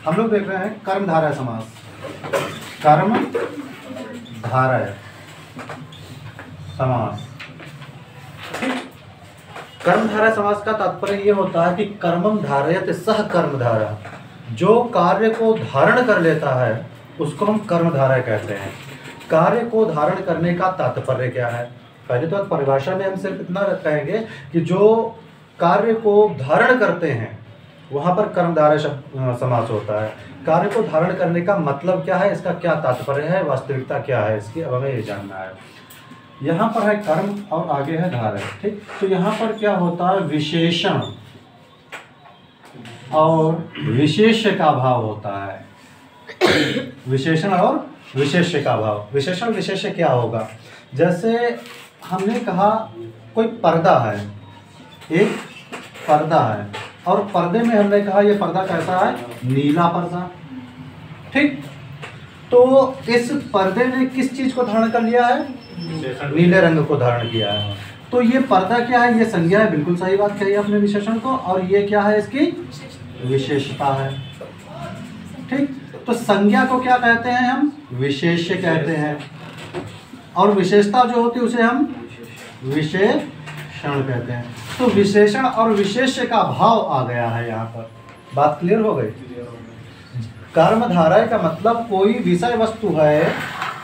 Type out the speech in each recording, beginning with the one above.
हम लोग देख रहे हैं कर्मधारय समास। कर्मधारय समास। कर्मधारय समास का तात्पर्य ये होता है कि कर्मम धारयत सह कर्मधारय, जो कार्य को धारण कर लेता है उसको हम कर्मधारय कहते हैं। कार्य को धारण करने का तात्पर्य क्या है? पहले तो परिभाषा में हम सिर्फ इतना कहेंगे कि जो कार्य को धारण करते हैं वहाँ पर कर्मधारय समास होता है। कार्य को धारण करने का मतलब क्या है, इसका क्या तात्पर्य है, वास्तविकता क्या है इसकी, अब हमें ये जानना है। यहाँ पर है कर्म और आगे है धारय, ठीक। तो यहाँ पर क्या होता है, विशेषण और विशेष्य का भाव होता है। विशेषण और विशेष्य का भाव। विशेषण विशेष्य क्या होगा? जैसे हमने कहा कोई पर्दा है, एक पर्दा है और पर्दे में हमने कहा ये पर्दा कैसा है, नीला पर्दा, ठीक। तो इस पर्दे ने किस चीज को धारण कर लिया है, नीले रंग को धारण किया है। तो ये पर्दा क्या है, ये संज्ञा है, बिल्कुल सही बात कही आपने विशेषण को, और ये क्या है, इसकी विशेषता है, ठीक। तो संज्ञा को क्या कहते हैं हम, विशेष्य कहते हैं, और विशेषता जो होती है उसे हम विशेषण कहते हैं। तो विशेषण और विशेष्य का भाव आ गया है यहाँ पर। बात क्लियर हो गई? कर्मधारय का मतलब कोई विषय वस्तु है,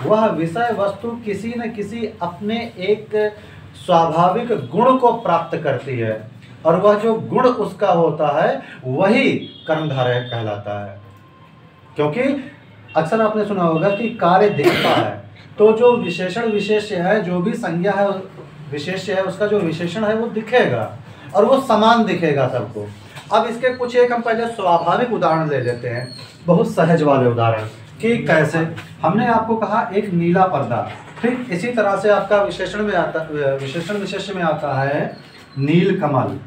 वह विषय वस्तु किसी न किसी अपने एक स्वाभाविक गुण को प्राप्त करती है, और वह जो गुण उसका होता है वही कर्मधारय कहलाता है। क्योंकि अक्सर आपने सुना होगा कि कार्य दिखता है, तो जो विशेषण विशेष्य है, जो भी संज्ञा है विशेष्य है, उसका जो विशेषण है वो दिखेगा और वो समान दिखेगा सबको। अब इसके कुछ एक हम पहले स्वाभाविक उदाहरण ले लेते हैं, बहुत सहज वाले उदाहरण, कि कैसे। हमने आपको कहा एक नीला पर्दा, ठीक। इसी तरह से आपका विशेषण में आता, विशेषण विशेष्य में आता है नील कमल,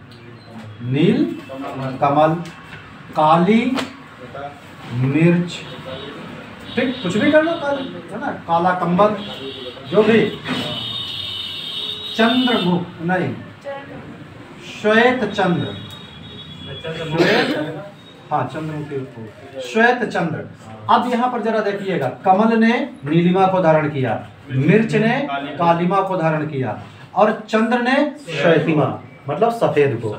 नील कमल, काली मिर्च, ठीक, कुछ भी कर लो, काली है ना, काला कंबल, जो भी, चंद्रमुख नहीं, श्वेत चंद्र, श्वेत, हाँ चंद्रमुखी, श्वेत चंद्र। अब यहाँ पर जरा देखिएगा, कमल ने नीलिमा को धारण किया, मिर्च ने कालिमा को धारण किया, और चंद्र ने श्वेतिमा मतलब सफेद को,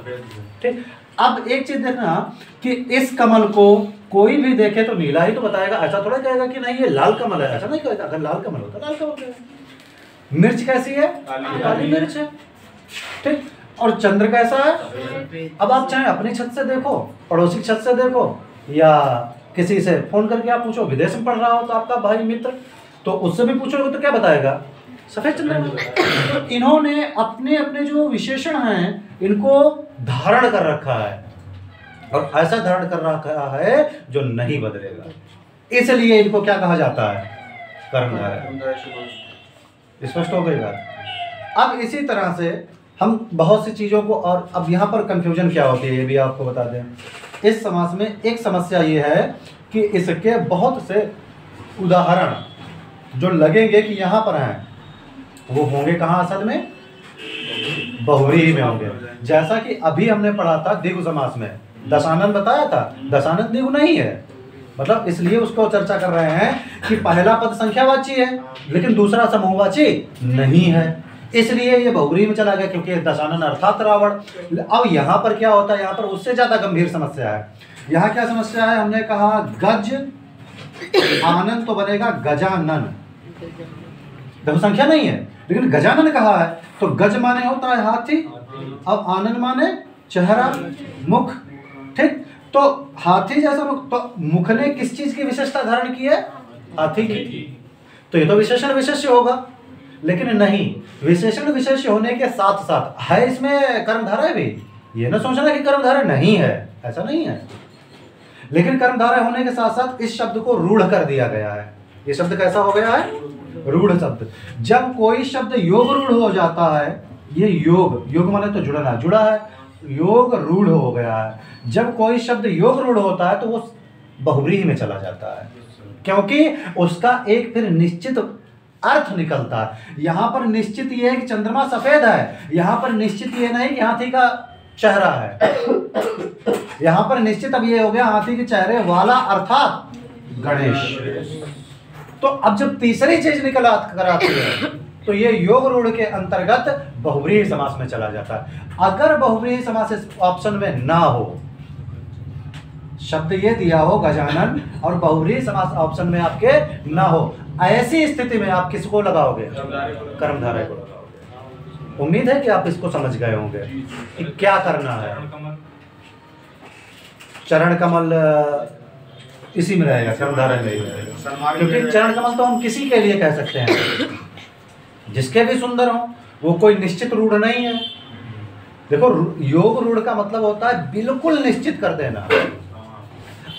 ठीक। अब एक चीज देखना कि इस कमल को कोई भी देखे तो नीला ही तो बताएगा, ऐसा थोड़ा कहेगा कि नहीं ये लाल कमल है, ऐसा नहीं कहेगा। अगर लाल कमल होता लाल कमल कहेगा। मिर्च कैसी है, काली मिर्च है, ठीक। और चंद्र कैसा है? अब आप चाहे अपनी छत से देखो, पड़ोसी छत से देखो, या किसी से फोन करके आप पूछो, विदेश में पढ़ रहा हो तो आपका भाई मित्र, तो उससे भी पूछोगे तो क्या बताएगा, सफेद चंद्र। तो इन्होंने अपने अपने जो विशेषण हैं इनको धारण कर रखा है, और ऐसा धारण कर रखा है जो नहीं बदलेगा, इसलिए इनको क्या कहा जाता है, कर्मधारय। स्पष्ट हो गई बात? अब इसी तरह से हम बहुत सी चीज़ों को, और अब यहाँ पर कंफ्यूजन क्या होती है ये भी आपको बता दें। इस समास में एक समस्या ये है कि इसके बहुत से उदाहरण जो लगेंगे कि यहाँ पर हैं, वो होंगे कहाँ असल में, बहुव्रीहि में होंगे। जैसा कि अभी हमने पढ़ा था द्विगु समास में, दशानन बताया था, दशानन द्विगु नहीं है, मतलब इसलिए उसको चर्चा कर रहे हैं कि पहला पद संख्यावाची है लेकिन दूसरा समूहवाची नहीं है, इसलिए ये बहुव्रीहि में चला गया, क्योंकि दशानन अर्थात रावण। अब यहाँ पर क्या होता है, यहाँ पर उससे ज्यादा गंभीर समस्या है। यहाँ क्या समस्या है, हमने कहा गज आनंद तो बनेगा गजानन, देखो संख्या नहीं है लेकिन गजानन कहा है, तो गज माने होता है हाथी, अब आनंद माने चेहरा, मुख, ठीक। तो हाथी जैसा मुख, तो मुख ने किस चीज की विशेषता धारण की है, हाथी की, तो ये तो विशेषण विशेष्य होगा। लेकिन नहीं, विशेषण विशेष्य होने के साथ साथ है इसमें कर्मधारय भी, ये ना सोचना कि कर्मधारय नहीं है, ऐसा नहीं है। लेकिन कर्मधारय होने के साथ साथ इस शब्द को रूढ़ कर दिया गया है। ये शब्द कैसा हो गया है, रूढ़ शब्द। जब कोई शब्द योग रूढ़ हो जाता है, ये योग माने तो जुड़ना, जुड़ा है, योग रूढ़ हो गया है। जब कोई शब्द योग रूढ़ होता है तो वो बहुव्रीहि में चला जाता है, क्योंकि उसका एक फिर निश्चित अर्थ निकलता है। यहाँ पर निश्चित ये है कि चंद्रमा सफेद है, यहाँ पर निश्चित ये नहीं कि हाथी का चेहरा है। यहाँ पर निश्चित अब ये हो गया हाथी के चेहरे वाला अर्थात गणेश। तो अब जब तीसरी चीज निकल कर आती है तो ये योग रूढ़ के अंतर्गत बहुव्रीहि समास में चला जाता है। अगर बहुव्रीहि समास इस ऑप्शन में ना हो, शब्द ये दिया हो गजानन और बहुव्रीहि समास ऑप्शन में आपके ना हो, ऐसी स्थिति में आप किसको लगाओगे? कर्मधारय को लगाओगे। उम्मीद है कि आप इसको समझ गए होंगे कि क्या करना है। चरण कमल इसी में रहेगा, कर्मधारय में ही रहेगा, क्योंकि चरण कमल तो हम किसी के लिए कह सकते हैं जिसके भी सुंदर हो, वो कोई निश्चित रूढ़ नहीं है। देखो, योग रूढ़ का मतलब होता है बिल्कुल निश्चित कर देना।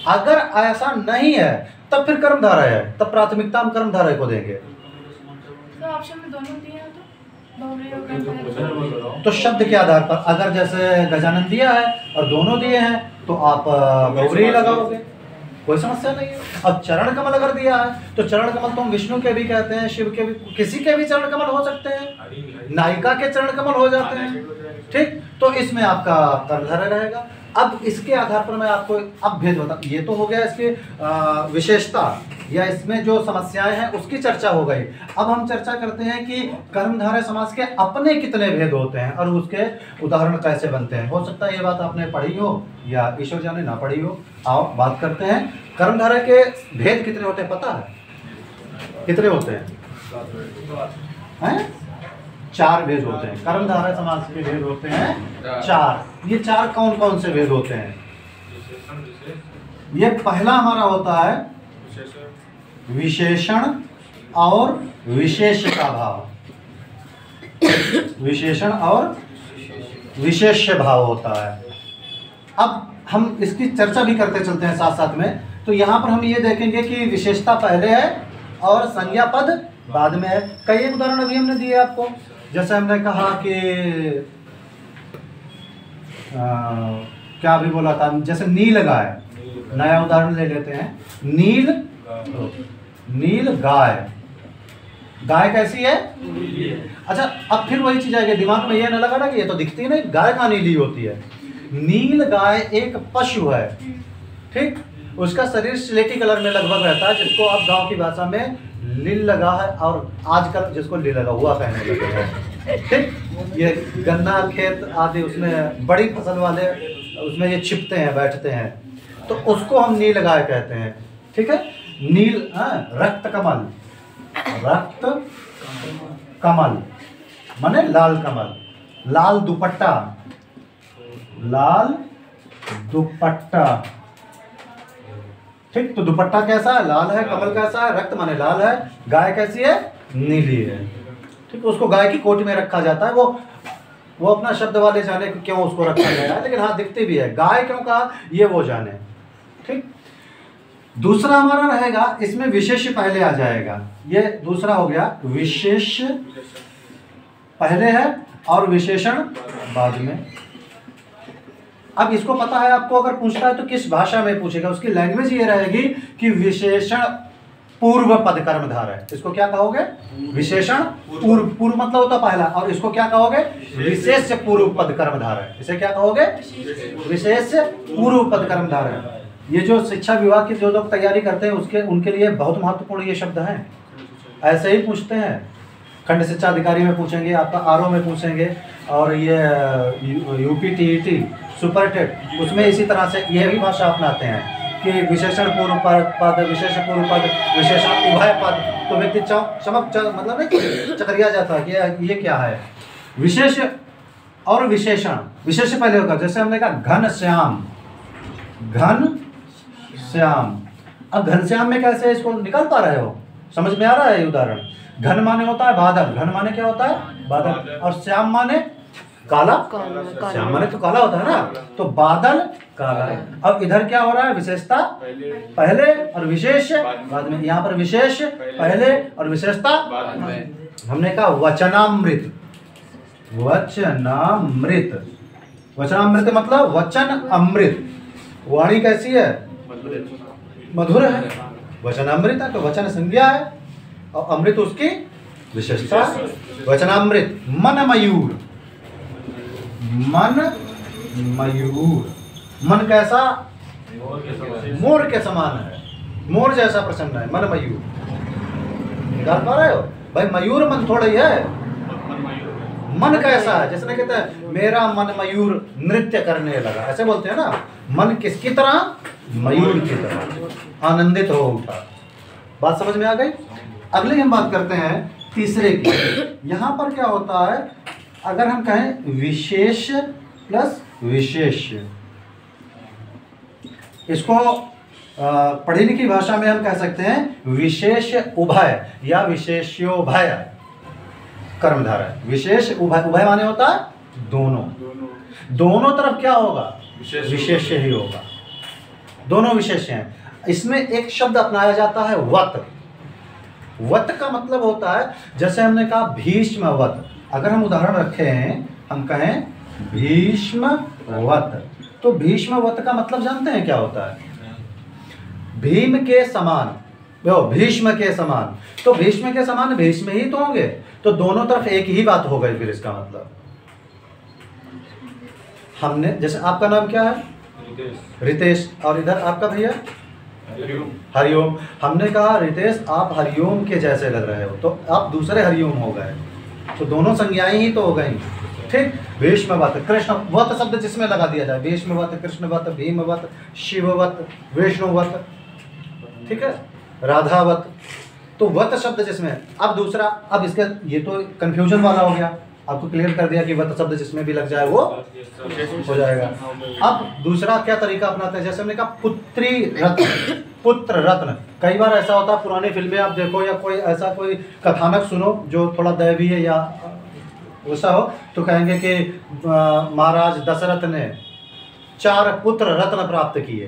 अगर ऐसा नहीं है तब फिर कर्मधारय है, तब प्राथमिकता हम कर्मधारय को देंगे। तो ऑप्शन में दोनों दिए हैं तो बहुव्रीहि और कर्मधारय। तो शब्द के आधार पर अगर जैसे गजानन दिया है और दोनों दिए हैं तो आप बहुव्रीहि लगाओगे, कोई समस्या नहीं है। अब चरण कमल अगर दिया है तो चरण कमल तो हम विष्णु के भी कहते हैं, शिव के भी, किसी के भी चरण कमल हो सकते हैं, नायिका के चरण कमल हो जाते हैं, ठीक। तो इसमें आपका कर्मधारय रहेगा। अब इसके आधार पर मैं आपको अब भेद बता, ये तो हो गया इसकी विशेषता या इसमें जो समस्याएं हैं उसकी चर्चा हो गई। अब हम चर्चा करते हैं कि कर्मधारय समास के अपने कितने भेद होते हैं और उसके उदाहरण कैसे बनते हैं। हो सकता है ये बात आपने पढ़ी हो या ईश्वर जाने ना पढ़ी हो। आओ बात करते हैं, कर्मधारय के भेद कितने होते हैं पता है? कितने होते हैं? 4 भेद होते हैं। कर्मधारय समास के भेद होते हैं 4। ये 4 कौन कौन से भेद होते हैं? ये पहला हमारा होता है विशेषण और विशेष का भाव। विशेषण और विशेष्य भाव होता है। अब हम इसकी चर्चा भी करते चलते हैं साथ साथ में। तो यहाँ पर हम ये देखेंगे कि विशेषता पहले है और संज्ञा पद बाद में है। कई उदाहरण अभी हमने दिए आपको, जैसे हमने कहा कि क्या अभी बोला था, जैसे नील गाय, नया उदाहरण ले लेते हैं। नील गाय, गाय कैसी है? अच्छा, अब फिर वही चीज आएगी दिमाग में, ये ना लगा ना कि ये तो दिखती नहीं, गाय कहाँ नीली होती है। नील गाय एक पशु है, ठीक। उसका शरीर स्लेटी कलर में लगभग रहता है, जिसको अब गांव की भाषा में लील लगा है और आजकल जिसको लील लगा हुआ कहने लगे हैं, ठीक। ये गन्ना खेत आदि उसमें बड़ी फसल वाले उसमें ये छिपते हैं, बैठते हैं, तो उसको हम नील गाय कहते हैं, ठीक है। नील रक्त कमल, रक्त कमल माने लाल कमल। लाल दुपट्टा, लाल दुपट्टा, ठीक। तो दुपट्टा कैसा है? लाल है। कमल कैसा है? रक्त माने लाल है। गाय कैसी है? नीली है, ठीक। उसको गाय की कोट में रखा जाता है। वो अपना शब्द वाले जाने क्यों उसको रखा गया है, लेकिन हाँ दिखती भी है। गाय क्यों कहा ये वो जाने, ठीक। दूसरा हमारा रहेगा, इसमें विशेष पहले आ जाएगा। ये दूसरा हो गया, विशेष पहले है और विशेषण बाद में। अब इसको पता है आपको, अगर पूछता है तो किस भाषा में पूछेगा, उसकी लैंग्वेज ये रहेगी कि विशेषण पूर्व पद कर्मधारय। इसको क्या कहोगे? विशेषण पूर्व। पूर्व मतलब होता पहला, और इसको क्या कहोगे? विशेष पूर्व पद कर्मधारय। इसे क्या कहोगे? विशेष पूर्व पद कर्मधारय। ये जो शिक्षा विभाग की जो लोग तैयारी करते हैं उनके लिए बहुत महत्वपूर्ण ये शब्द हैं। ऐसे ही पूछते हैं, खंड शिक्षा अधिकारी में पूछेंगे, आपका आरओ में पूछेंगे, और ये यूपी टीईटी सुपर टेट उसमें इसी तरह से ये भी भाषा अपनाते हैं कि विशेषण पूर्व पद, विशेष पूर्व पद, विशेषण उभय पद। तो व्यक्ति चमक मतलब नहीं चकरिया जाता है कि ये क्या है। विशेष और विशेषण, विशेष पहले होगा। जैसे हमने कहा घन श्याम, घन श्याम। अब घनश्याम में कैसे इसको निकाल पा रहे हो? समझ में आ रहा है ये उदाहरण? घन माने होता है बादल, घन माने क्या होता है? बादल। और श्याम माने काला, श्याम माने तो काला होता है ना, तो बादल काला है। अब इधर क्या हो रहा है? विशेषता पहले और विशेष बाद में। यहाँ पर विशेष पहले और विशेषता बाद में। हमने कहा वचनामृत, वचनामृत, वचनामृत मतलब वचन अमृत। वाणी कैसी है? मधुर है। वचनामृत है तो वचन संज्ञा है और अमृत उसकी विशेषता। वचनामृत। मन मयूर, मन मयूर। मन कैसा? मोर के समान है, मोर जैसा प्रसन्न है, मन मयूर। निकाल पा रहे हो भाई? मयूर मन थोड़ा ही है, मन कैसा है? जिसने कहते हैं मेरा मन मयूर नृत्य करने लगा, ऐसे बोलते हैं ना। मन किसकी तरह? मयूर की तरह आनंदित हो उठा। बात समझ में आ गई? अगले हम बात करते हैं तीसरे की। यहां पर क्या होता है, अगर हम कहें विशेष प्लस विशेष्य, इसको पढ़ी लिखी भाषा में हम कह सकते हैं विशेष उभय या विशेष्योभय कर्मधारय। विशेष उभय, उभय माने होता है दोनों, दोनों तरफ क्या होगा? विशेष्य ही होगा, दोनों विशेष्य हैं। इसमें एक शब्द अपनाया जाता है वत। वत का मतलब होता है, जैसे हमने कहा भीष्मवत, अगर हम उदाहरण रखें, हम कहें भीष्मवत, तो भीष्मवत का मतलब जानते हैं क्या होता है? भीम के समान, भीष्म के समान, तो भीष्म के समान भीष्म ही तो होंगे, तो दोनों तरफ एक ही बात हो गई। फिर इसका मतलब हमने, जैसे आपका नाम क्या है? रितेश, और इधर आपका भैया हरिओम। हमने कहा रितेश आप हरिओम के जैसे लग रहे हो, तो आप दूसरे हरिओम हो गए, तो दोनों संज्ञाएं ही तो हो गई। ठीक, भीष्मवत, कृष्णवत शब्द जिसमें लगा दिया जाए, भीष्मवत, कृष्णवत, भीमवत, शिववत, विष्णुवत, ठीक है, राधावत, तो वत शब्द जिसमें। अब दूसरा, अब इसका ये तो कंफ्यूजन वाला हो गया, आपको क्लियर कर दिया कि वत शब्द जिसमें भी लग जाए वो हो जाएगा। अब दूसरा क्या तरीका अपनाते हैं, जैसे हमने कहा पुत्री रत्न, पुत्र रत्न। कई बार ऐसा होता है, पुरानी फिल्में आप देखो या कोई ऐसा कोई कथानक सुनो जो थोड़ा दैवीय या वैसा हो, तो कहेंगे कि महाराज दशरथ ने 4 पुत्र रत्न प्राप्त किए,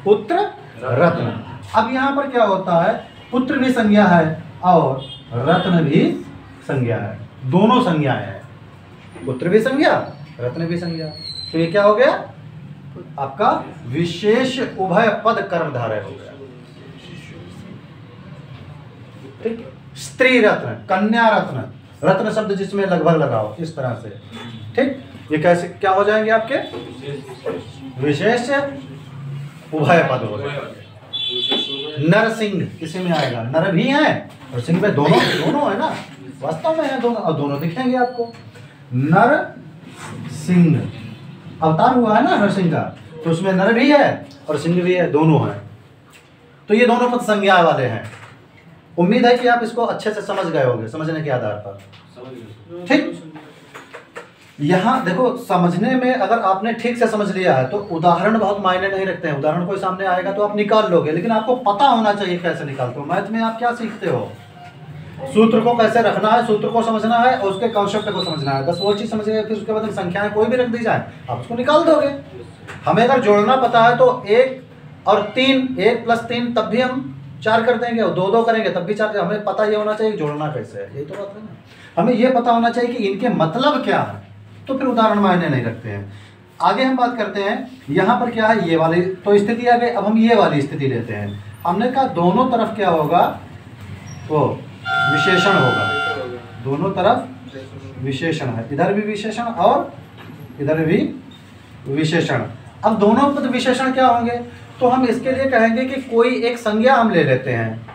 पुत्र रत्न। अब यहाँ पर क्या होता है, पुत्र भी संज्ञा है और रत्न भी संज्ञा है, दोनों संज्ञाएं हैं, पुत्र भी संज्ञा, रत्न भी संज्ञा। तो ये क्या हो गया आपका? विशेष उभय पद कर्मधारय हो गया। ठीक, स्त्री रत्न, कन्या रत्न, रत्न शब्द जिसमें लगभग लगाओ इस तरह से। ठीक, ये कैसे क्या हो जाएंगे आपके? विशेष उभय पद हो गए। नर सिंह किसी में आएगा? नर भी है और सिंह में दोनों, दोनों है ना, वास्तव में है दोनों, और दोनों दिखेंगे आपको। नर सिंह अवतार हुआ है ना नरसिंह का, तो उसमें नर भी है और सिंह भी है, दोनों हैं। तो ये दोनों पद संज्ञा वाले हैं। उम्मीद है कि आप इसको अच्छे से समझ गए होंगे, समझने के आधार पर। ठीक, यहाँ देखो, समझने में अगर आपने ठीक से समझ लिया है तो उदाहरण बहुत मायने नहीं रखते हैं। उदाहरण कोई सामने आएगा तो आप निकाल लोगे, लेकिन आपको पता होना चाहिए कैसे निकालते हो। मैथ में आप क्या सीखते हो? सूत्र को कैसे रखना है, सूत्र को समझना है और उसके कॉन्सेप्ट को समझना है। बस वो चीज़ समझ गए, फिर उसके बाद संख्याएं कोई भी रख दी जाए आप उसको निकाल दोगे। हमें अगर जोड़ना पता है तो 1 और 3, 1 + 3 तब भी हम 4 कर देंगे, और 2 करेंगे तब भी 4। हमें पता ये होना चाहिए जोड़ना कैसे है, यही तो बात है ना। हमें ये पता होना चाहिए कि इनके मतलब क्या है, तो फिर उदाहरण मायने नहीं रखते हैं। आगे हम बात करते हैं, यहाँ पर क्या है, ये वाली तो स्थिति आ गई। अब हम ये वाली स्थिति लेते हैं। हमने कहा दोनों तरफ क्या होगा, वो विशेषण होगा, दोनों तरफ विशेषण है, इधर भी विशेषण और इधर भी विशेषण। अब दोनों पद विशेषण क्या होंगे, तो हम इसके लिए कहेंगे कि कोई एक संज्ञा हम ले लेते हैं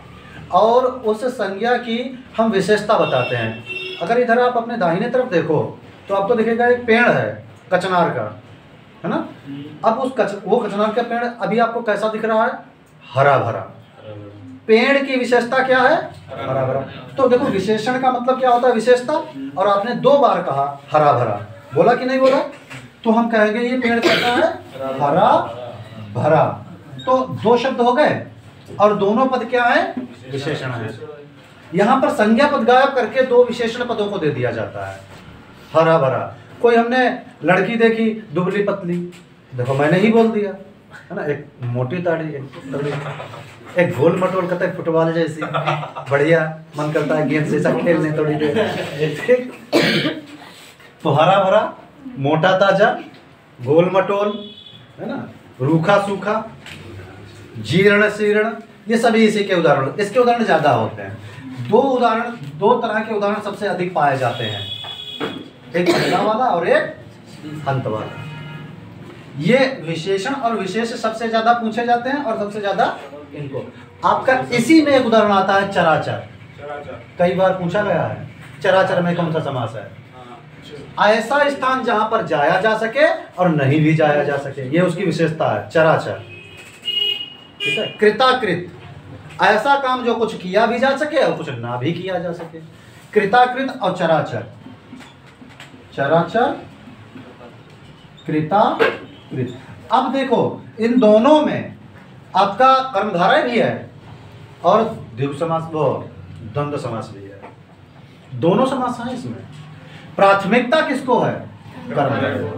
और उस संज्ञा की हम विशेषता बताते हैं। अगर इधर आप अपने दाहिने तरफ देखो तो आपको दिखेगा एक पेड़ है कचनार का, है ना। अब वो कचनार का पेड़ अभी आपको कैसा दिख रहा है? हरा भरा। पेड़ की विशेषता क्या है? हरा भरा। तो देखो विशेषण का मतलब क्या होता है? विशेषता। और आपने 2 बार कहा हरा भरा, बोला कि नहीं बोला? तो हम कहेंगे ये पेड़ कैसा है? हरा भरा। तो 2 शब्द हो गए और दोनों पद क्या है? विशेषण है। यहाँ पर संज्ञा पद गायब करके 2 विशेषण पदों को दे दिया जाता है, हरा भरा। कोई हमने लड़की देखी दुबली पतली, देखो मैंने ही बोल दिया, है ना, एक मोटी दाढ़ी, एक गोल मटोल कहते हैं फुटबॉल जैसी, बढ़िया, मन करता है गेंद जैसा खेलने थोड़ी देर। तो हरा भरा, मोटा ताजा, गोल मटोल, है ना, रूखा सूखा, जीर्ण शीर्ण, ये सभी इसी के उदाहरण। इसके उदाहरण ज्यादा होते हैं। 2 तरह के उदाहरण सबसे अधिक पाए जाते हैं, एक पहला वाला और एक अंत वाला। ये विशेषण और विशेष सबसे ज्यादा पूछे जाते हैं और सबसे ज्यादा इनको। आपका इसी में एक उदाहरण आता है चराचर, कई बार पूछा गया है चराचर में कौन सा समास है? ऐसा स्थान जहां पर जाया जा सके और नहीं भी जाया जा सके, ये उसकी विशेषता है चराचर। ठीक है। कृताकृत, ऐसा काम जो कुछ किया भी जा सके और कुछ ना भी किया जा सके। कृताकृत और चराचर, चराचर कृताकृत। अब देखो इन दोनों में आपका कर्मधारय भी है और द्विगु समास वो द्वंद्व समास भी है, दोनों समास हैं इसमें। प्राथमिकता किसको है? कर्मधारय।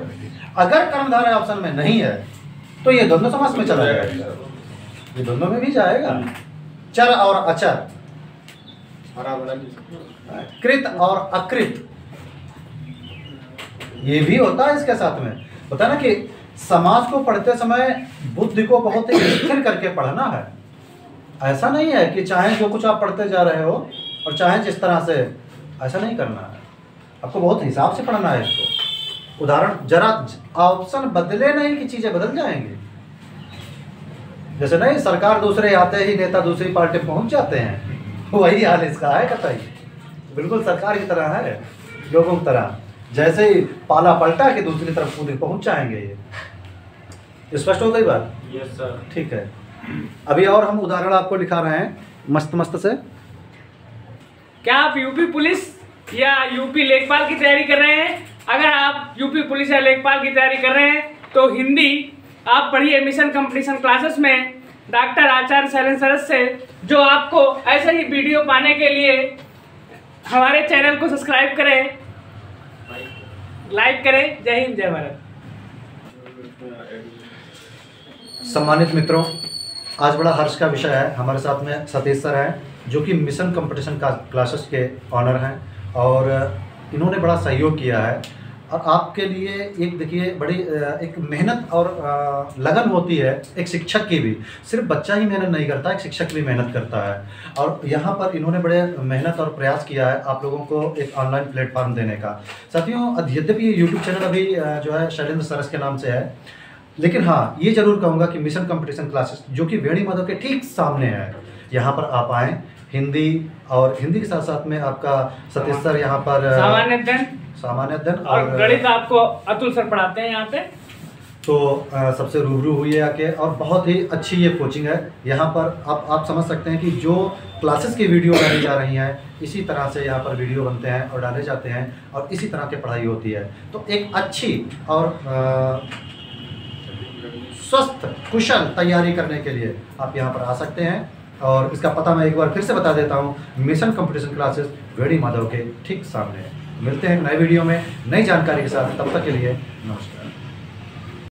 अगर कर्मधारय ऑप्शन में नहीं है तो ये द्वंद्व समास में चला जाएगा, ये दोनों में भी जाएगा। चर और अचर, कृत और अकृत, ये भी होता है इसके साथ में। होता है ना कि समाज को पढ़ते समय बुद्धि को बहुत ही स्थिर करके पढ़ना है। ऐसा नहीं है कि चाहे जो कुछ आप पढ़ते जा रहे हो और चाहे जिस तरह से, ऐसा नहीं करना है। आपको बहुत हिसाब से पढ़ना है इसको। उदाहरण, जरा ऑप्शन बदले नहीं कि चीजें बदल जाएंगी। जैसे नहीं सरकार दूसरे आते ही नेता दूसरी पार्टी पहुंच जाते हैं, वही हाल इसका है कतई। बिल्कुल सरकार की तरह है, लोगों की तरह। जैसे ही पाला पलटा कि दूसरी तरफ पूरी पहुंच जाएंगे। ये स्पष्ट हो गई बात? Yes sir. ठीक है। अभी और हम उदाहरण आपको दिखा रहे हैं मस्त मस्त से। क्या आप यूपी पुलिस या यूपी लेखपाल की तैयारी कर रहे हैं? अगर आप यूपी पुलिस या लेखपाल की तैयारी कर रहे हैं तो हिंदी आप पढ़िए मिशन कंपटीशन क्लासेस में डॉक्टर आचार्य शैलेंद्र सरस से, जो आपको ऐसे ही वीडियो पाने के लिए हमारे चैनल को सब्सक्राइब करें, लाइक करें। जय हिंद, जय भारत। सम्मानित मित्रों, आज बड़ा हर्ष का विषय है। हमारे साथ में सतीश सर हैं जो कि मिशन कंपटीशन क्लासेस के ऑनर हैं और इन्होंने बड़ा सहयोग किया है। और आपके लिए एक देखिए बड़ी एक मेहनत और लगन होती है एक शिक्षक की भी। सिर्फ बच्चा ही मेहनत नहीं करता, एक शिक्षक भी मेहनत करता है। और यहाँ पर इन्होंने बड़े मेहनत और प्रयास किया है आप लोगों को एक ऑनलाइन प्लेटफॉर्म देने का। साथियों, यद्यपि ये यूट्यूब चैनल अभी जो है शैलेंद्र सरस के नाम से है, लेकिन हाँ ये जरूर कहूँगा कि मिशन कंपटीशन क्लासेस जो कि वेणी माधव के ठीक सामने है, यहाँ पर आप आएँ। हिंदी और हिंदी के साथ साथ में आपका सतीश सर यहाँ पर सामान्य अध्ययन और गणित आपको अतुल सर पढ़ाते हैं यहाँ पे। तो सबसे रूबरू हुई आके, और बहुत ही अच्छी ये कोचिंग है। यहाँ पर आप समझ सकते हैं कि जो क्लासेस की वीडियो डाली जा रही हैं इसी तरह से यहाँ पर वीडियो बनते हैं और डाले जाते हैं और इसी तरह की पढ़ाई होती है। तो एक अच्छी और स्वस्थ कुशल तैयारी करने के लिए आप यहाँ पर आ सकते हैं। और इसका पता मैं एक बार फिर से बता देता हूँ, मिशन कंपटीशन क्लासेस वेणी माधव के ठीक सामने है। मिलते हैं नए वीडियो में नई जानकारी के साथ, तब तक के लिए नमस्कार।